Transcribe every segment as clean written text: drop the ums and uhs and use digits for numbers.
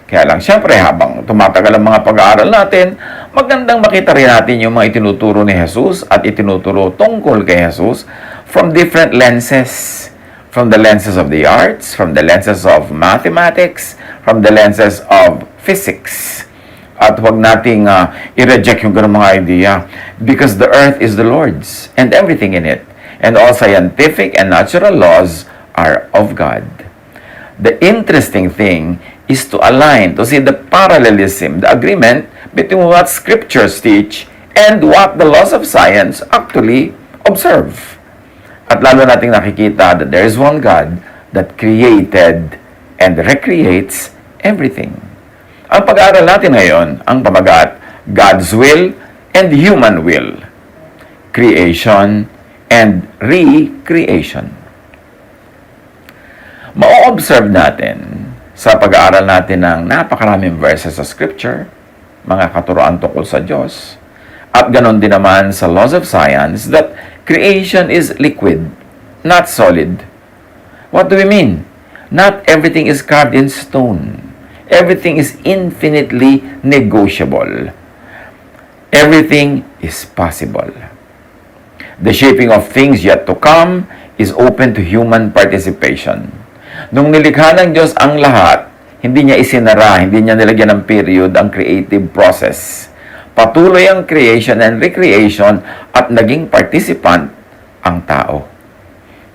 Kaya lang, syempre, habang tumatagal ang mga pag-aaral natin, magandang makita rin natin yung mga itinuturo ni Jesus at itinuturo tungkol kay Jesus from different lenses. From the lenses of the arts, from the lenses of mathematics, from the lenses of physics. At huwag nating i-reject yung ganung mga idea because the earth is the Lord's and everything in it. And all scientific and natural laws are of God. The interesting thing is to align, to see the parallelism, the agreement between what scriptures teach and what the laws of science actually observe. At lalo nating nakikita that there is one God that created and recreates everything. Ang pag-aaral natin ngayon, ang pamagat, God's will and human will. Creation and recreation. Ma-observe natin sa pag-aaral natin ng napakaraming verses sa Scripture, mga katuroan tungkol sa Diyos, at ganon din naman sa laws of science that creation is liquid, not solid. What do we mean? Not everything is carved in stone. Everything is infinitely negotiable. Everything is possible. The shaping of things yet to come is open to human participation. Nung nilikha ng Diyos ang lahat, hindi niya isinara, hindi niya nilagyan ng period ang creative process. Patuloy ang creation and recreation at naging participant ang tao.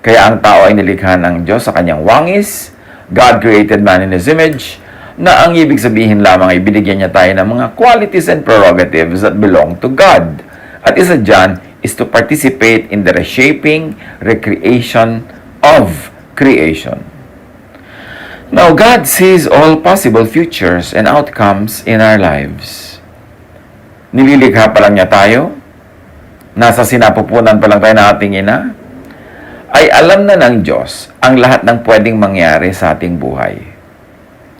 Kaya ang tao ay nilikha ng Diyos sa kanyang wangis. God created man in His image, na ang ibig sabihin lamang ay binigyan niya tayo ng mga qualities and prerogatives that belong to God. At isa dyan is to participate in the reshaping, recreation of creation. Now, God sees all possible futures and outcomes in our lives. Nililikha pa lang niya tayo, nasa sinapupunan pa lang tayo ng ating ina, ay alam na ng Diyos ang lahat ng pwedeng mangyari sa ating buhay.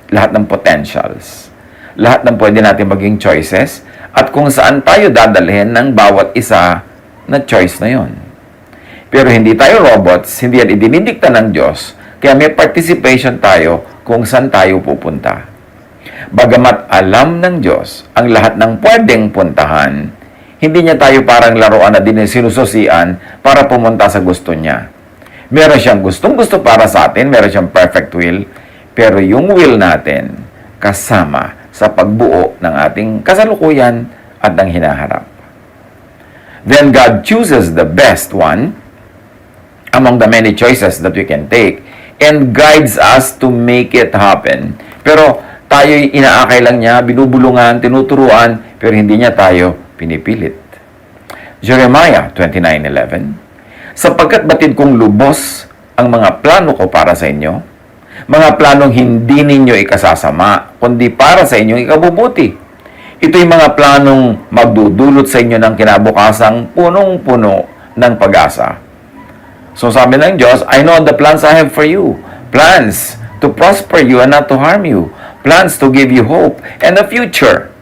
Lahat ng potentials. Lahat ng pwede natin maging choices at kung saan tayo dadalhin ng bawat isa na choice na yon. Pero hindi tayo robots, hindi yan idinidikta ng Diyos, kaya may participation tayo kung saan tayo pupunta. Bagamat alam ng Diyos ang lahat ng pwedeng puntahan, hindi niya tayo parang laruan na din sinususian para pumunta sa gusto niya. Meron siyang gustong-gusto para sa atin, meron siyang perfect will, pero yung will natin kasama sa pagbuo ng ating kasalukuyan at ng hinaharap. Then God chooses the best one among the many choices that we can take and guides us to make it happen. Pero tayo'y inaakay lang niya, binubulungan, tinuturuan, pero hindi niya tayo pinipilit. Jeremiah 29:11, sapagkat batid kong lubos ang mga plano ko para sa inyo, mga planong hindi ninyo ikasasama, kundi para sa inyong ikabubuti. Ito'y mga planong magdudulot sa inyo ng kinabukasang punong-puno ng pag-asa. So sabi ng Diyos, I know the plans I have for you. Plans to prosper you and not to harm you. Plans to give you hope and a future.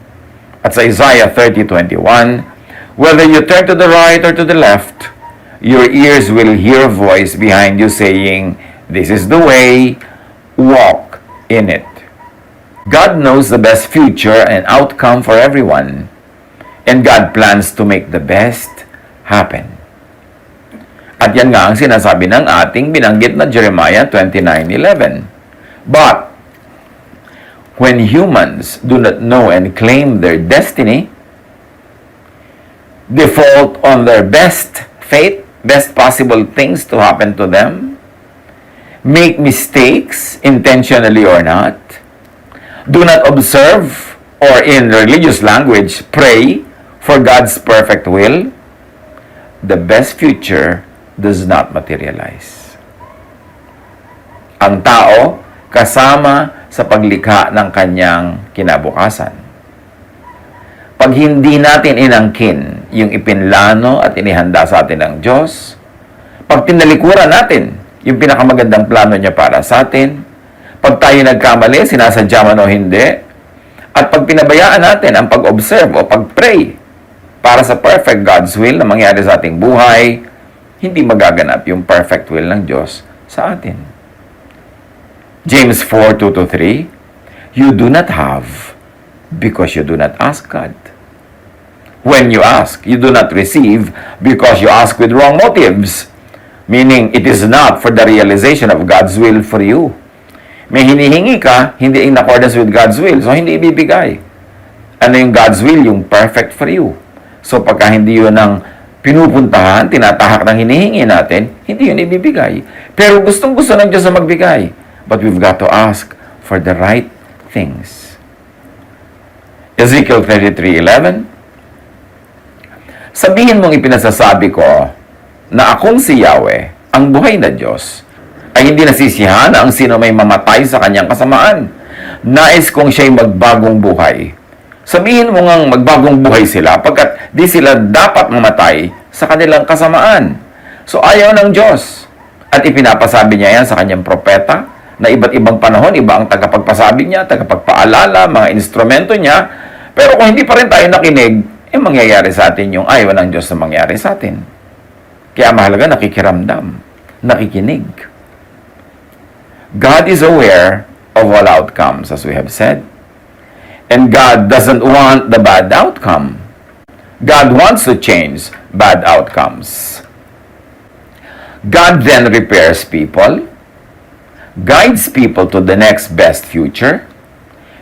At sa Isaiah 30:21, whether you turn to the right or to the left, your ears will hear a voice behind you saying, this is the way, walk in it. God knows the best future and outcome for everyone, and God plans to make the best happen. At yan nga ang sinasabi ng ating binanggit na Jeremiah 29:11. But when humans do not know and claim their destiny, default on their best fate, best possible things to happen to them, make mistakes, intentionally or not, do not observe, or in religious language, pray for God's perfect will, the best future does not materialize. Ang tao kasama sa paglikha ng kanyang kinabukasan. Pag hindi natin inangkin yung ipinlano at inihanda sa atin ng Diyos, pag tinalikuran natin yung pinakamagandang plano niya para sa atin, pag tayo nagkamali, sinasadya man o hindi, at pag pinabayaan natin ang pag-observe o pag-pray para sa perfect God's will na mangyari sa ating buhay, hindi magaganap yung perfect will ng Diyos sa atin. James 4:2-3, You do not have because you do not ask God. When you ask, you do not receive because you ask with wrong motives. Meaning, it is not for the realization of God's will for you. May hinihingi ka, hindi in accordance with God's will. So, hindi ibibigay. Ano yung God's will? Yung perfect for you. So, pagka hindi yun ang pinupuntahan, tinatahak ng hinihingi natin, hindi yun ibibigay. Pero gustong-gusto ng Diyos na magbigay. But we've got to ask for the right things. Ezekiel 33:11. Sabihin mong ipinasasabi ko na akong si Yahweh, ang buhay na Diyos, ay hindi nasisiyahan ang sino may mamatay sa kanyang kasamaan. Nais kong siya'y magbagong buhay. Sabihin mo ngang magbagong buhay sila pagkat di sila dapat mamatay sa kanilang kasamaan. So ayaw ng Diyos. At ipinapasabi niya yan sa kanyang propeta na iba't ibang panahon, iba ang tagapagpasabi niya, tagapagpaalala, mga instrumento niya. Pero kung hindi pa rin tayo nakinig, mangyayari sa atin yung ayaw ng Diyos na mangyari sa atin. Kaya mahalaga nakikiramdam, nakikinig. God is aware of all outcomes, as we have said. And God doesn't want the bad outcome. God wants to change bad outcomes. God then repairs people, guides people to the next best future,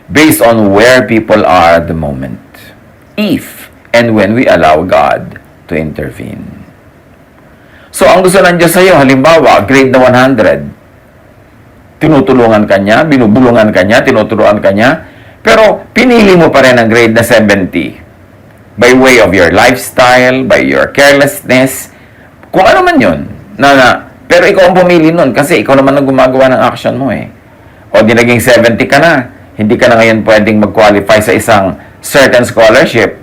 based on where people are at the moment. If and when we allow God to intervene. So, ang gusto ng Diyos sa'yo, halimbawa, grade na 100, tinutulungan ka niya, binubulungan ka niya, tinuturuan ka niya, pero pinili mo pa rin ang grade na 70 by way of your lifestyle, by your carelessness, kung ano man yun. Pero ikaw ang pumili nun kasi ikaw naman ang gumagawa ng action mo eh. O di naging 70 ka na, hindi ka na ngayon pwedeng mag-qualify sa isang certain scholarship.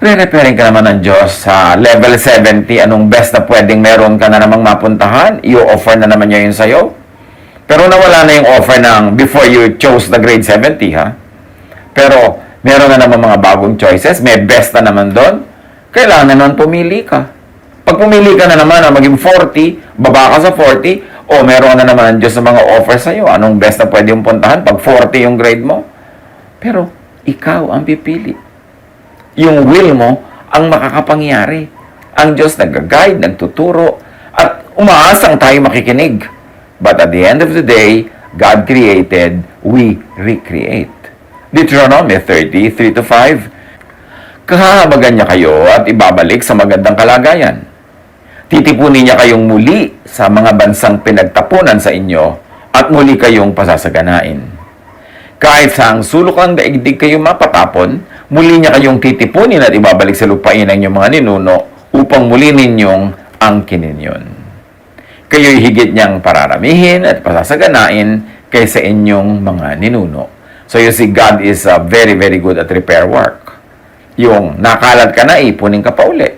Re-repairing ka naman ng Diyos sa level 70, anong best na pwedeng meron ka na namang mapuntahan, i-offer na naman niya yun sa'yo. Pero nawala na yung offer ng before you chose the grade 70, ha? Pero meron na naman mga bagong choices, may best na naman doon, kailangan na naman pumili ka. Pag pumili ka na naman na maging 40, baba ka sa 40, o meron na naman ang Diyos sa mga offer sa'yo, anong best na pwede mong puntahan pag 40 yung grade mo. Pero ikaw ang pipili. Yung will mo ang makakapangyari. Ang Diyos nag-guide, nagtuturo, at umaasang tayo makikinig. But at the end of the day, God created, we recreate. Deuteronomy 30:3-5. Kahahabagan niya kayo at ibabalik sa magandang kalagayan. Titipunin niya kayong muli sa mga bansang pinagtapunan sa inyo at muli kayong pasasaganain. Kahit sa ang sulok ng daigdig kayo mapatapon, muli niya kayong titipunin at ibabalik sa lupain ng inyong mga ninuno upang muli ninyong angkinin yun. Kayo'y higit niyang pararamihin at pasasaganain kaysa inyong mga ninuno. So you see, God is very, very good at repair work. Yung nakalat ka na, ipunin ka pa uli.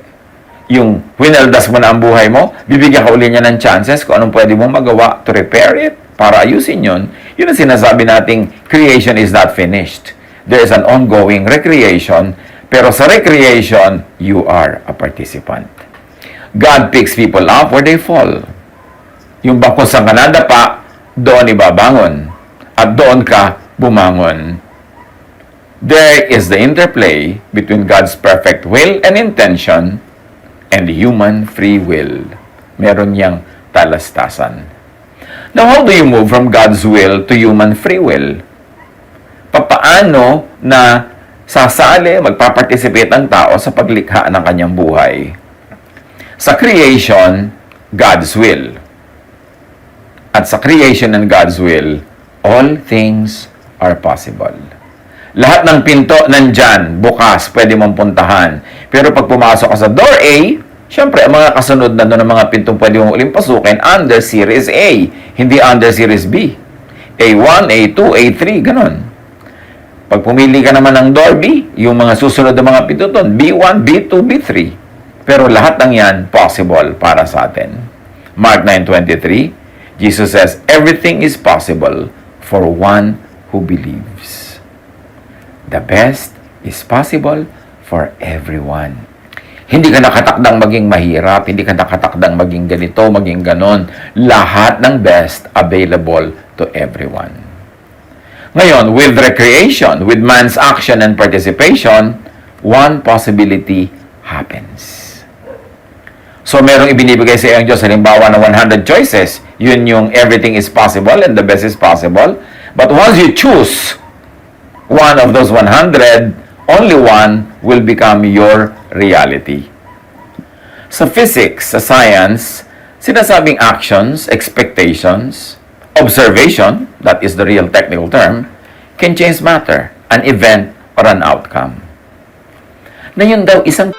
Yung winaldas mo na ang buhay mo, bibigyan ka uli niya ng chances kung anong pwede mong magawa to repair it, para ayusin yun. Yun ang sinasabi nating creation is not finished. There is an ongoing recreation, pero sa recreation, you are a participant. God picks people up where they fall. Yung bangko sa Canada pa, doon ibabangon. At doon ka bumangon. There is the interplay between God's perfect will and intention and human free will. Meron niyang talastasan. Now, how do you move from God's will to human free will? Papaano na sasali, magpaparticipate ang tao sa paglikha ng kanyang buhay? Sa creation, God's will. At sa creation and God's will, all things are possible. Lahat ng pinto nandyan, bukas, pwede mong puntahan. Pero pag pumasok ka sa door A, syempre, ang mga kasunod na doon ng mga pintong pwede mong uling pasukin under Series A, hindi under Series B. A1, A2, A3, ganon. Pag pumili ka naman ng door B, yung mga susunod na mga pinto doon, B1, B2, B3. Pero lahat ng yan possible para sa atin. Mark 9:23, Jesus says, everything is possible for one who believes. The best is possible for everyone. Hindi ka nakatakdang maging mahirap, hindi ka nakatakdang maging ganito, maging ganon. Lahat ng best available to everyone. Ngayon, with recreation, with man's action and participation, one possibility happens. So, merong ibinibigay sa iyong Diyos, halimbawa na 100 choices, yun yung everything is possible and the best is possible. But once you choose one of those 100, only one will become your reality. Sa physics, sa science, sinasabing actions, expectations, observation, that is the real technical term, can change matter, an event, or an outcome. Na yun daw isang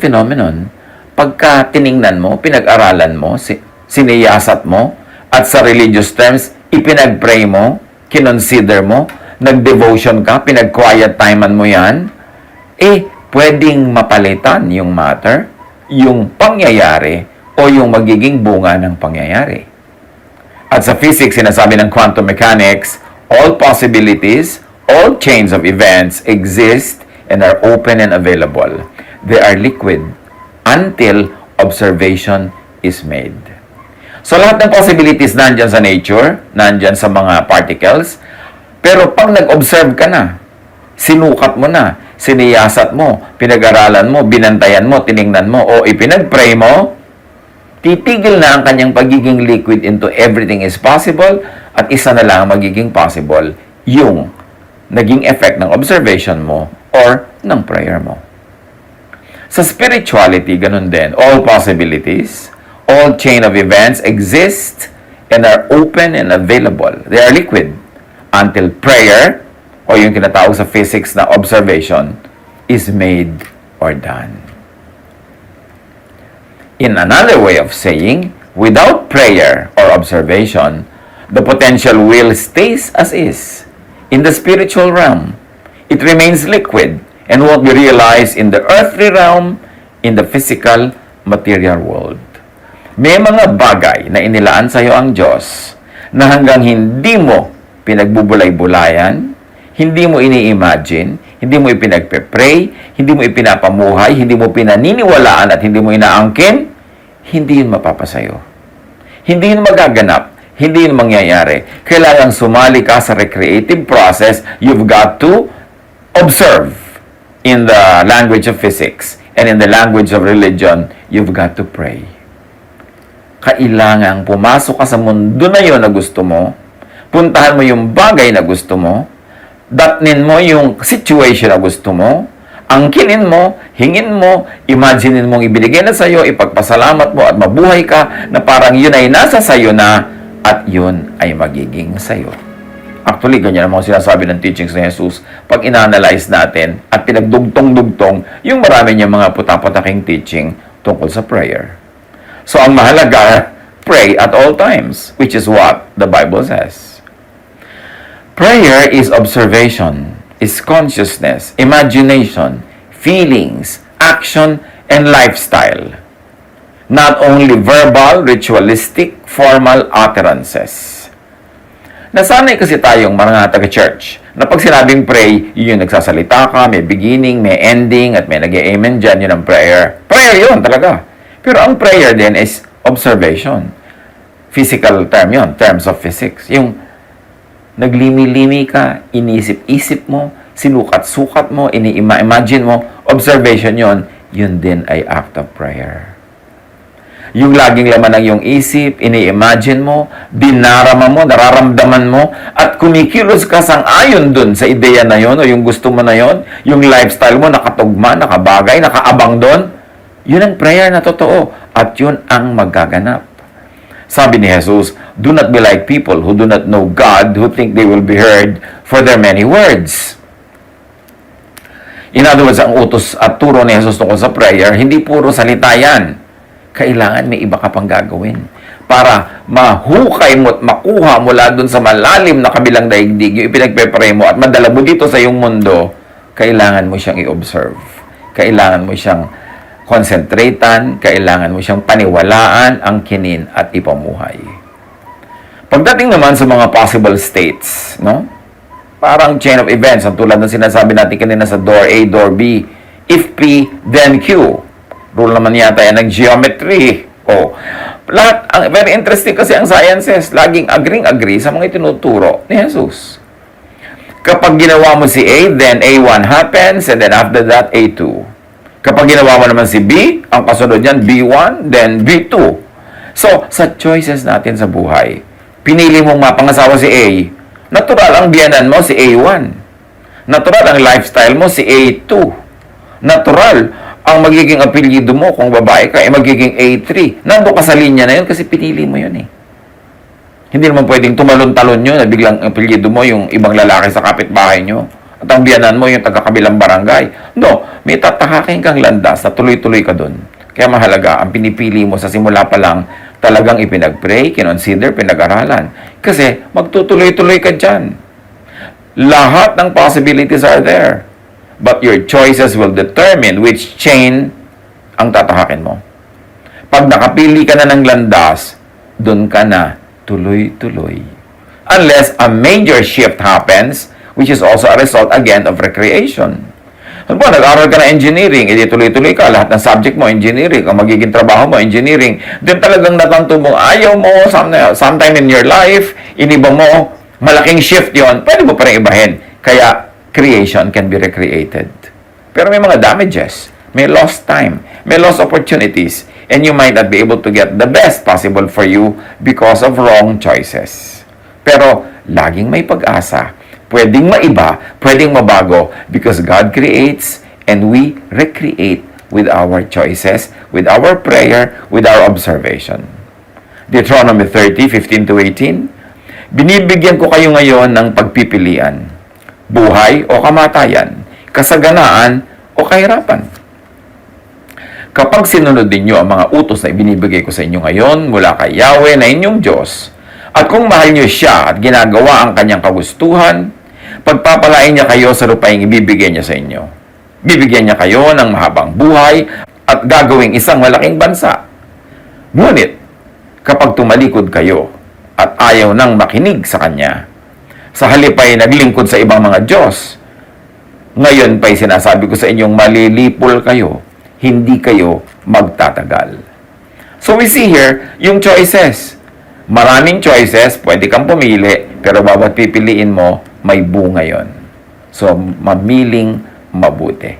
phenomenon, pagka tiningnan mo, pinag-aralan mo, siniyasat mo, at sa religious terms, ipinag-pray mo, kinonsider mo, nag-devotion ka, pinag-quiet timean mo yan, pwedeng mapalitan yung matter, yung pangyayari, o yung magiging bunga ng pangyayari. At sa physics, sinasabi ng quantum mechanics, all possibilities, all chains of events exist and are open and available. They are liquid until observation is made. So, lahat ng possibilities nandyan sa nature, nandyan sa mga particles, pero pag nag-observe ka na, sinukat mo na, siniyasat mo, pinag-aralan mo, binantayan mo, tiningnan mo, o ipinag-pray mo, titigil na ang kanyang pagiging liquid into everything is possible, at isa na lang ang magiging possible, yung naging effect ng observation mo or ng prayer mo. Sa spirituality, ganun din. All possibilities, all chain of events exist and are open and available. They are liquid until prayer, o yung tinatawag sa physics na observation, is made or done. In another way of saying, without prayer or observation, the potential will stays as is. In the spiritual realm, it remains liquid and won't be realized in the earthly realm, in the physical, material world. May mga bagay na inilaan sa iyo ang Diyos na hanggang hindi mo pinagbubulay-bulayan, hindi mo ini-imagine, hindi mo ipinagpe-pray, hindi mo ipinapamuhay, hindi mo pinaniniwalaan at hindi mo inaangkin, hindi yun mapapasayo. Hindi yun magaganap, hindi yun mangyayari. Kailangan sumali ka sa recreative process. You've got to observe. In the language of physics and in the language of religion, you've got to pray. Kailangang pumasok ka sa mundo na yun na gusto mo, puntahan mo yung bagay na gusto mo, datnin mo yung situation na gusto mo, angkinin mo, hingin mo, imaginein mong ibinigay na sa'yo, ipagpasalamat mo at mabuhay ka na parang yun ay nasa sa'yo na at yun ay magiging sa'yo. Actually, ganyan ang mga sinasabi ng teachings ni Jesus pag ina-analyze natin at pinagdugtong-dugtong yung marami niyang mga puta-putaking teaching tungkol sa prayer. So, ang mahalaga, pray at all times, which is what the Bible says. Prayer is observation, is consciousness, imagination, feelings, action, and lifestyle. Not only verbal, ritualistic, formal utterances. Nasanay kasi tayong mga taga-church na pag sinabing pray, yun yung nagsasalita ka, may beginning, may ending, at may nag-amen dyan, yun ang prayer. Prayer yun talaga. Pero ang prayer din is observation. Physical term yun, terms of physics. Yung naglimi-limi ka, inisip-isip mo, sinukat-sukat mo, ini-imagine mo, observation yun, yun din ay act of prayer. Yung laging laman ng iyong isip, ini-imagine mo, dinarama mo, nararamdaman mo, at kumikilos ka sang-ayon dun sa ideya na yon o yung gusto mo na yon, yung lifestyle mo nakatugma, nakabagay, nakaabang dun, yun ang prayer na totoo at yun ang magaganap. Sabi ni Jesus, do not be like people who do not know God, who think they will be heard for their many words. In other words, ang utos at turo ni Jesus tungkol sa prayer, hindi puro salita yan. Kailangan may iba ka pang gagawin para mahukay mo at makuha mula dun sa malalim na kabilang daigdig, yung ipinagpe-pray mo at madala mo dito sa iyong mundo, kailangan mo siyang i-observe. Kailangan mo siyang konsentratan, kailangan mo siyang paniwalaan, angkinin at ipamuhay. Pagdating naman sa mga possible states, no? Parang chain of events, ang tulad ng sinasabi natin kanina sa door A, door B. If P, then Q. Rule naman yata yan ng geometry. Lahat, very interesting kasi ang sciences, laging agree sa mga itinuturo ni Jesus. Kapag ginawa mo si A, then A1 happens, and then after that, A2. Kapag ginawa mo naman si B, ang kasunod niyan, B1, then B2. So, sa choices natin sa buhay, pinili mong mapangasawa si A, natural ang biyanan mo si A1. Natural ang lifestyle mo si A2. Natural ang magiging apelyido mo kung babae ka, magiging A3. Nando ka sa linya na yun kasi pinili mo yun eh. Hindi naman pwedeng tumalon-talon yun na biglang apelyido mo yung ibang lalaki sa kapitbahay nyo. At ang biyanan mo yung taga-kabilang barangay. No, may tatahakin kang landas na tuloy-tuloy ka dun. Kaya mahalaga, ang pinipili mo sa simula pa lang, talagang ipinag-pray, kinonsider, pinag-aralan. Kasi magtutuloy-tuloy ka dyan. Lahat ng possibilities are there. But your choices will determine which chain ang tatahakin mo. Pag nakapili ka na ng landas, dun ka na tuloy-tuloy. Unless a major shift happens, which is also a result again of recreation. Ano ba, nag-aral ka na engineering, edi tuloy-tuloy ka, lahat ng subject mo, engineering, ang magiging trabaho mo, engineering. Then talagang natanto mo, ayaw mo, sometime in your life, iniba mo, malaking shift yon, pwede mo pa rin ibahin. Kaya, creation can be recreated. Pero may mga damages, may lost time, may lost opportunities, and you might not be able to get the best possible for you because of wrong choices. Pero, laging may pag-asa. Pwedeng maiba, pwedeng mabago, because God creates and we recreate with our choices, with our prayer, with our observation. Deuteronomy 30:15-18, binibigyan ko kayo ngayon ng pagpipilian, buhay o kamatayan, kasaganaan o kahirapan. Kapag sinunod ninyo ang mga utos na ibinibigay ko sa inyo ngayon mula kay Yahweh na inyong Diyos, at kung mahal nyo siya at ginagawa ang kanyang kagustuhan, pagpapalain niya kayo sa lupaing ibibigay niya sa inyo. Bibigyan niya kayo ng mahabang buhay at gagawing isang malaking bansa. Ngunit, kapag tumalikod kayo at ayaw nang makinig sa kanya, sa halip ay naglingkod sa ibang mga Diyos, ngayon pa'y sinasabi ko sa inyong malilipol kayo, hindi kayo magtatagal. So we see here, yung choices. Maraming choices, pwede kang pumili, pero bawat pipiliin mo, may bunga yon. So, mamiling mabuti.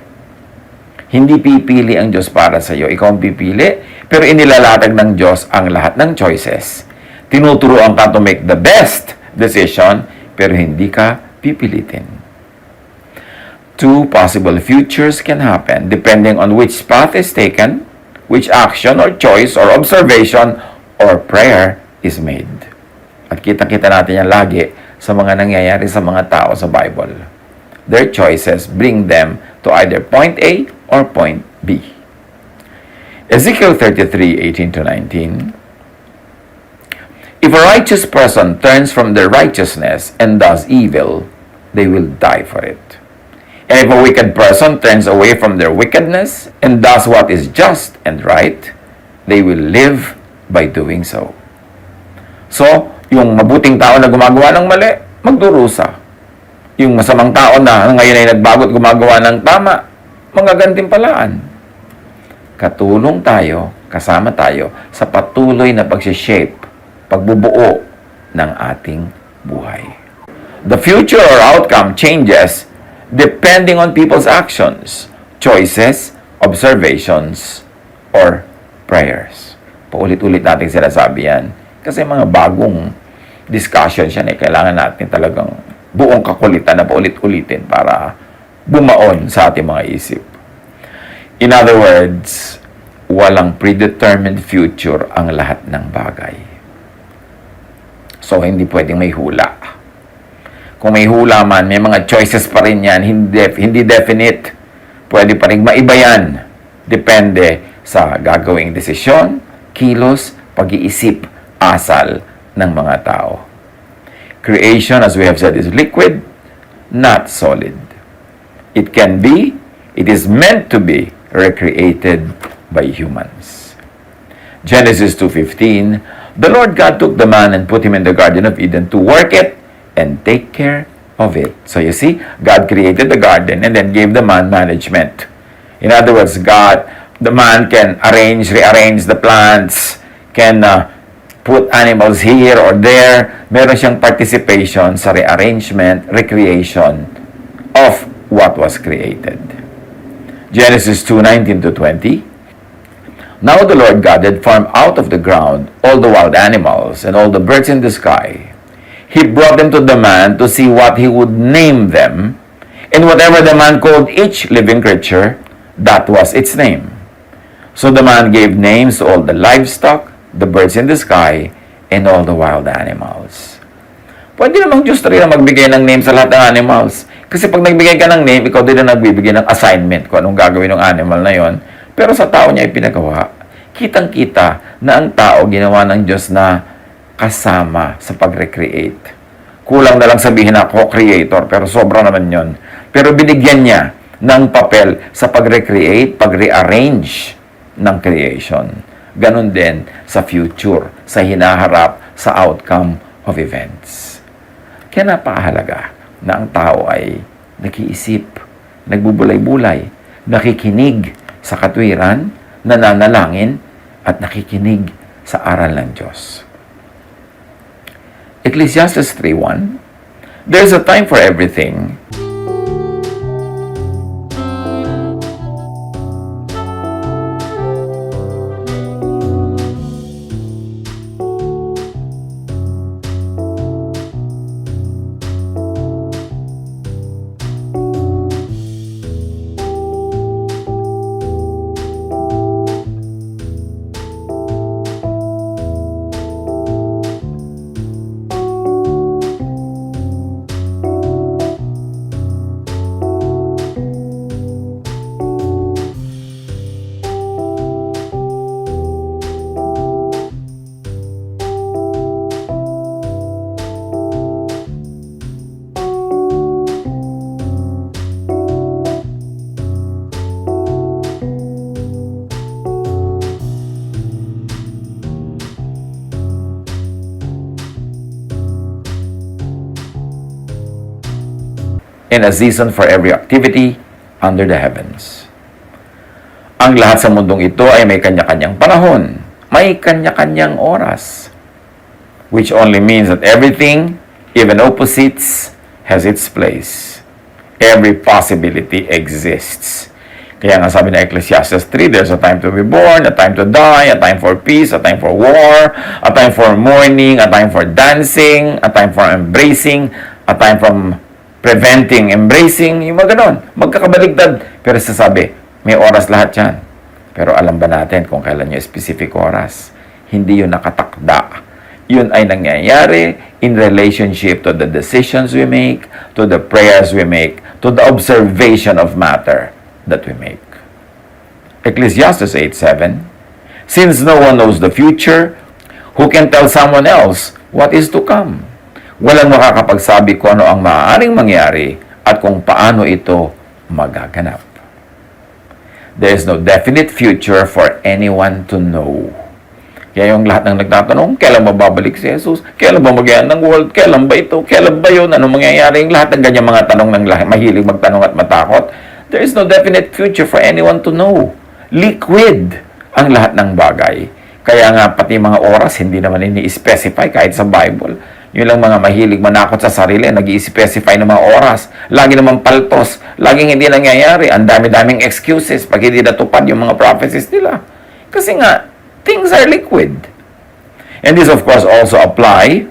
Hindi pipili ang Diyos para sa iyo, ikaw ang pipili, pero inilalatag ng Diyos ang lahat ng choices. Tinuturuan ka to make the best decision, pero hindi ka pipilitin. Two possible futures can happen depending on which path is taken, which action or choice or observation or prayer is made. At kita-kita natin yan lagi sa mga nangyayari sa mga tao sa Bible. Their choices bring them to either point A or point B. Ezekiel 33:18-19, if a righteous person turns from their righteousness and does evil, they will die for it. And if a wicked person turns away from their wickedness and does what is just and right, they will live by doing so. So, yung mabuting tao na gumagawa ng mali, magdurusa. Yung masamang tao na ngayon ay nagbago at gumagawa ng tama, magagantimpalaan. Katulong tayo, kasama tayo sa patuloy na pagsishape, pagbubuo ng ating buhay. The future or outcome changes depending on people's actions, choices, observations, or prayers. paulit-ulit natin sinasabi yan. Kasi mga bagong discussions yan kailangan natin talagang buong kakulitan na paulit-ulitin para bumaon sa ating mga isip. In other words, walang predetermined future ang lahat ng bagay. So, hindi pwedeng may hula. Kung may hula man, may mga choices pa rin yan, hindi definite. Pwede pa rin maiba yan. Depende sa gagawing desisyon, kilos, pag-iisip, asal ng mga tao. Creation, as we have said, is liquid, not solid. It can be, it is meant to be recreated by humans. Genesis 2:15, the Lord God took the man and put him in the Garden of Eden to work it and take care of it. So you see, God created the garden and then gave the man management. In other words, the man can rearrange the plants, can put animals here or there. Meron siyang participation sa rearrangement, recreation of what was created. Genesis 2:19-20. Now the Lord God had formed out of the ground all the wild animals and all the birds in the sky. He brought them to the man to see what he would name them, and whatever the man called each living creature, that was its name. So the man gave names to all the livestock, the birds in the sky, and all the wild animals. Pwede namang Diyos rin na magbigay ng name sa lahat ng animals. Kasi pag nagbigay ka ng name, ikaw din na nagbibigay ng assignment kung anong gagawin ng animal na yon. Pero sa tao niya ipinagawa. Kitang-kita na ang tao ginawa ng Diyos na kasama sa pag-recreate. Kulang na lang sabihin na co-creator, pero sobra naman yon. Pero binigyan niya ng papel sa pag-recreate, pag-rearrange ng creation. Ganon din sa future, sa hinaharap, sa outcome of events. Kaya napakahalaga na ang tao ay nag-iisip, nagbubulay-bulay, nakikinig sa katwiran, nananalangin, at nakikinig sa aral ng Diyos. Ecclesiastes 3:1, there's a time for everything. And a season for every activity under the heavens. Ang lahat sa mundong ito ay may kanya-kanyang panahon, may kanya-kanyang oras, which only means that everything, even opposites, has its place. Every possibility exists. Kaya nga sabi ng Ecclesiastes 3, there's a time to be born, a time to die, a time for peace, a time for war, a time for mourning, a time for dancing, a time for embracing, a time from preventing, embracing, yung mga ganon. Magkakabaligtad. Pero sasabi, may oras lahat yan. Pero alam ba natin kung kailan yung specific oras? Hindi yun nakatakda. Yun ay nangyayari in relationship to the decisions we make, to the prayers we make, to the observation of matter that we make. Ecclesiastes 8:7, since no one knows the future, who can tell someone else what is to come? Walang makakapagsabi kung ano ang maaaring mangyari at kung paano ito magaganap. There is no definite future for anyone to know. Kaya yung lahat ng nagtatanong, kailan ba babalik si Jesus? Kailan ba mag-end ng world? Kailan ba ito? Kailan ba yun? Ano mangyayari? Yung lahat ng ganyan mga tanong ng mahilig magtanong at matakot. There is no definite future for anyone to know. Liquid ang lahat ng bagay. Kaya nga pati mga oras hindi naman ini-specify kahit sa Bible. Yun lang mga mahilig manakot sa sarili, nag-i-specify ng mga oras. Lagi naman paltos, laging hindi nangyayari. Ang dami-daming excuses pag hindi natupad yung mga prophecies nila. Kasi nga, things are liquid. And this of course also apply,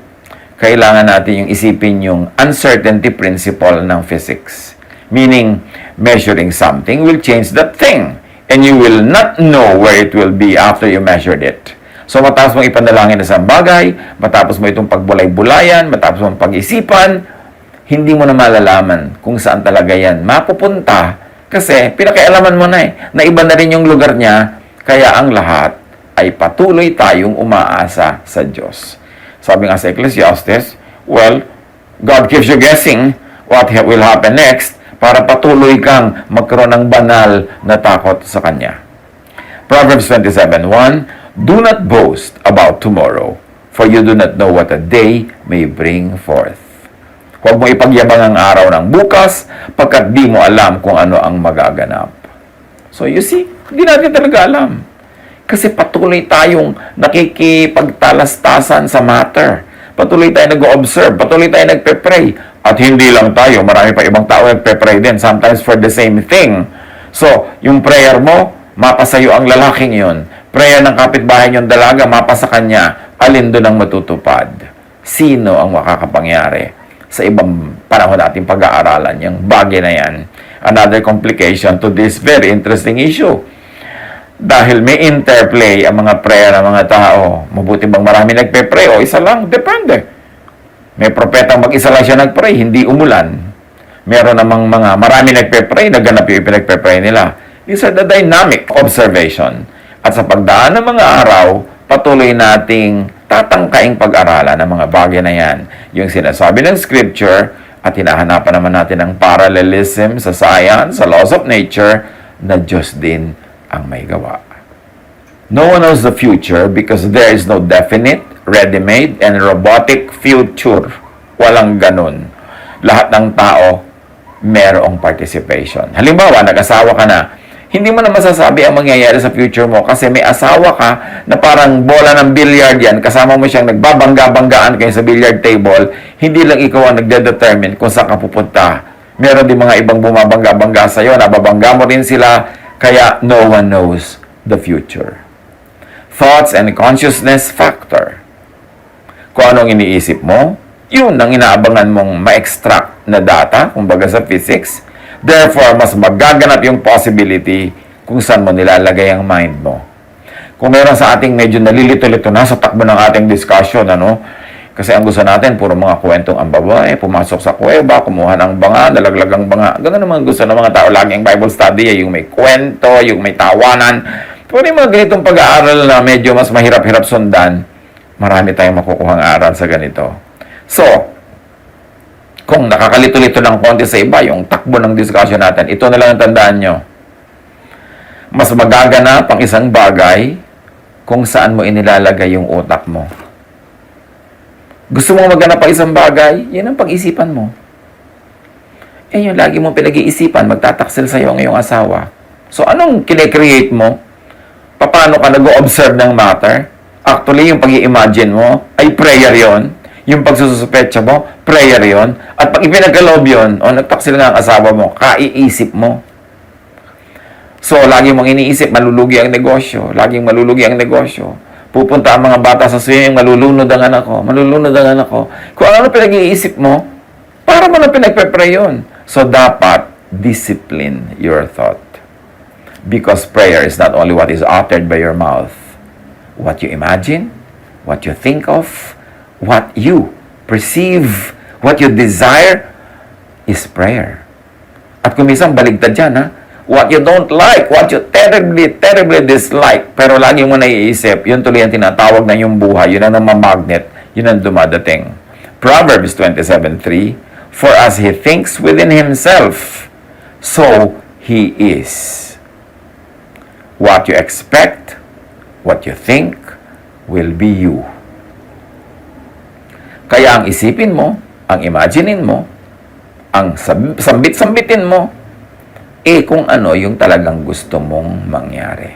kailangan natin yung isipin yung uncertainty principle ng physics. Meaning, measuring something will change that thing. And you will not know where it will be after you measured it. So, matapos mong ipanalangin na sa bagay, matapos mo itong pagbulay-bulayan, matapos mong pag-isipan, hindi mo na malalaman kung saan talaga yan mapupunta kasi pinakialaman mo na na iba na rin yung lugar niya, kaya ang lahat ay patuloy tayong umaasa sa Diyos. Sabi nga sa Ecclesiastes, well, God keeps you guessing what will happen next para patuloy kang magkaroon ng banal na takot sa Kanya. Proverbs 27:1, do not boast about tomorrow, for you do not know what a day may bring forth. Huwag mo ipagyabang ang araw ng bukas, pagkat di mo alam kung ano ang magaganap. So you see, hindi natin talaga alam. Kasi patuloy tayong nakikipagtalastasan sa matter. Patuloy tayo nag-observe, patuloy tayo nagpe-pray. At hindi lang tayo, marami pa ibang tao nagpe-pray din, sometimes for the same thing. So, yung prayer mo, mapasayo ang lalaking yun. Prayer ng kapitbahay niyong dalaga, mapasa kanya, alin doon ang matutupad? Sino ang makakapangyari? Sa ibang panahon natin pag-aaralan, yung bagay na yan. Another complication to this very interesting issue. Dahil may interplay ang mga prayer ng mga tao. Mabuti bang marami nagpe-pray o isa lang? Depende. May propetang mag-isa lang siya nagpray, hindi umulan. Meron namang mga marami nagpe-pray, naganap yung pinagpe-pray nila. These are the dynamic observation. At sa pagdaan ng mga araw, patuloy nating tatangkaing pag-aralan ng mga bagay na yan. Yung sinasabi ng Scripture at hinahanapan naman natin ng parallelism sa science, sa laws of nature, na Diyos din ang may gawa. No one knows the future because there is no definite, ready-made, and robotic future. Walang ganun. Lahat ng tao, merong participation. Halimbawa, nag-asawa ka na, hindi mo na masasabi ang mangyayari sa future mo kasi may asawa ka na parang bola ng billiard yan, kasama mo siyang nagbabangga-banggaan kayo sa billiard table, hindi lang ikaw ang nagde-determine kung saan ka pupunta. Meron din mga ibang bumabangga-bangga sa'yo, nababangga mo rin sila, kaya no one knows the future. Thoughts and consciousness factor. Kung anong iniisip mo, yun ang inaabangan mong ma-extract na data, kumbaga sa physics. Therefore, mas magaganap yung possibility kung saan mo nilalagay ang mind mo. Kung meron sa ating medyo nalilito-lito na sa takbo ng ating discussion, kasi ang gusto natin, puro mga kwentong ang babae, pumasok sa kuweba, kumuha ng banga, nalaglag ang banga. Ganun naman gusto ng mga tao, laging Bible study, yung may kwento, yung may tawanan. Pero yung mga ganitong pag-aaral na medyo mas mahirap-hirap sundan, marami tayong makukuhang aral sa ganito. So, kung nakakalito-lito ng konti sa iba, yung takbo ng discussion natin, ito na lang ang tandaan nyo. Mas magaganap ang isang bagay kung saan mo inilalagay yung utak mo. Gusto mo maganap ang isang bagay, yan ang pag-isipan mo. Yung lagi mong pinag-iisipan, magtataksil sa'yo ang iyong asawa. So, anong kine-create mo? Paano ka nag-o-observe ng matter? Actually, yung pag-i-imagine mo, ay prayer yon. Yung pagsususpecha mo, prayer yon. At pag ipinagkaloob yun, nagtaksil nga ang asawa mo, kaiisip mo. So, lagi mong iniisip, malulugi ang negosyo. Laging malulugi ang negosyo. Pupunta ang mga bata sa swimming, malulunod ang anak ko, malulunod ang anak ko. Kung ano pinag-iisip mo, para mo na pinagpe-pray yun. So, dapat discipline your thought. Because prayer is not only what is uttered by your mouth. What you imagine, what you think of, what you perceive, what you desire is prayer. At kung minsan baligtad dyan, what you don't like, what you terribly, terribly dislike, pero lagi mo naiisip, yun tuloy ang tinatawag na yung buhay, yun ang namamagnet, yun ang dumadating. Proverbs 27:3, for as he thinks within himself, so he is. What you expect, what you think, will be you. Kaya ang isipin mo, ang imaginein mo, ang sambit-sambitin mo, kung ano yung talagang gusto mong mangyari.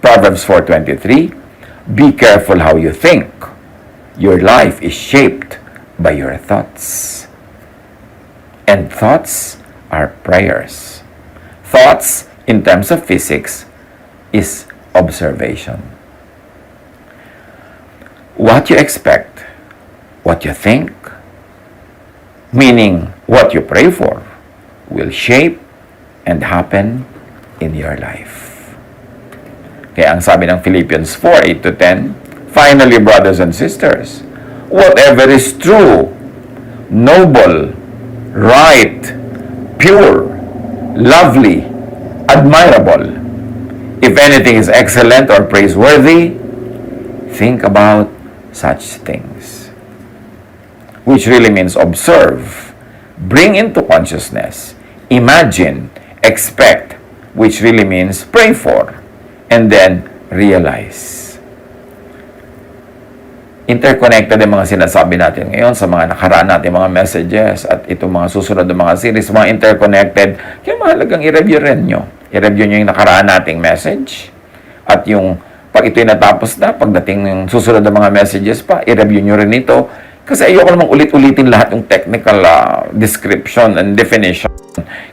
Proverbs 4:23, be careful how you think. Your life is shaped by your thoughts. And thoughts are prayers. Thoughts, in terms of physics, is observation. what you expect, what you think, meaning what you pray for, will shape and happen in your life. Kaya ang sabi ng Philippians 4:8-10, finally, brothers and sisters, whatever is true, noble, right, pure, lovely, admirable, if anything is excellent or praiseworthy, think about such things. Which really means observe, bring into consciousness, imagine, expect, which really means pray for, and then realize. Interconnected yung mga sinasabi natin ngayon sa mga nakaraan natin mga messages at itong mga susunod na mga series, mga interconnected. Kaya mahalagang i-review rin nyo. I-review nyo yung nakaraan nating message at yung pag ito'y natapos na, pagdating ng susunod na mga messages pa, i-review nyo rin ito. Kasi ayoko namang ulit-ulitin lahat yung technical description and definition.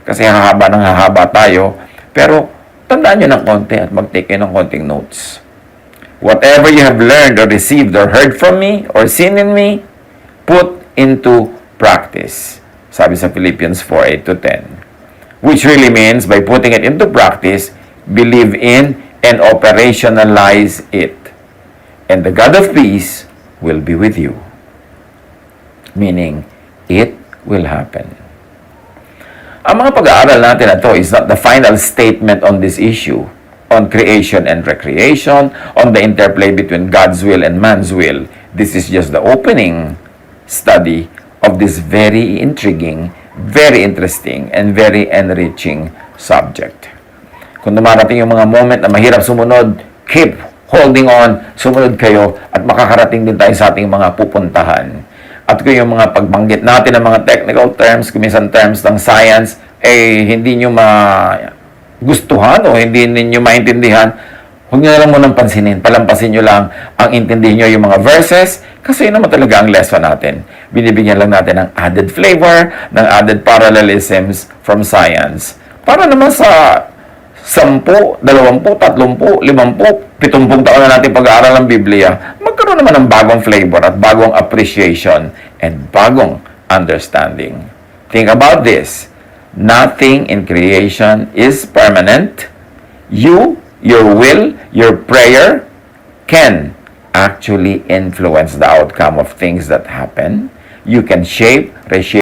Kasi hahaba tayo. Pero tandaan nyo ng konti at mag-take ng konting notes. Whatever you have learned or received or heard from me or seen in me, put into practice. Sabi sa Philippians 4:8-10. Which really means, by putting it into practice, believe in and operationalize it. And the God of peace will be with you. Meaning, it will happen. Ang mga pag-aaral natin na to is not the final statement on this issue, on creation and recreation, on the interplay between God's will and man's will. This is just the opening study of this very intriguing, very interesting, and very enriching subject. Kung dumarating yung mga moment na mahirap sumunod, keep holding on, sumunod kayo, at makakarating din tayo sa ating mga pupuntahan. At kung yung mga pagbanggit natin ng mga technical terms, kuminsan terms ng science, hindi nyo gustuhan o hindi ninyo maintindihan, huwag nyo na lang munang pansinin. Palampasin nyo lang ang intindihin nyo yung mga verses, kasi yun naman talaga ang lesson natin. Binibigyan lang natin ng added flavor, ng added parallelisms from science. Para naman sa 10, 20, 30, 50, 70 taon na natin pag-aaral ng Biblia, magkaroon naman ng bagong flavor at bagong appreciation and bagong understanding. Think about this. Nothing in creation is permanent. You, your will, your prayer can actually influence the outcome of things that happen. You can shape, reshape,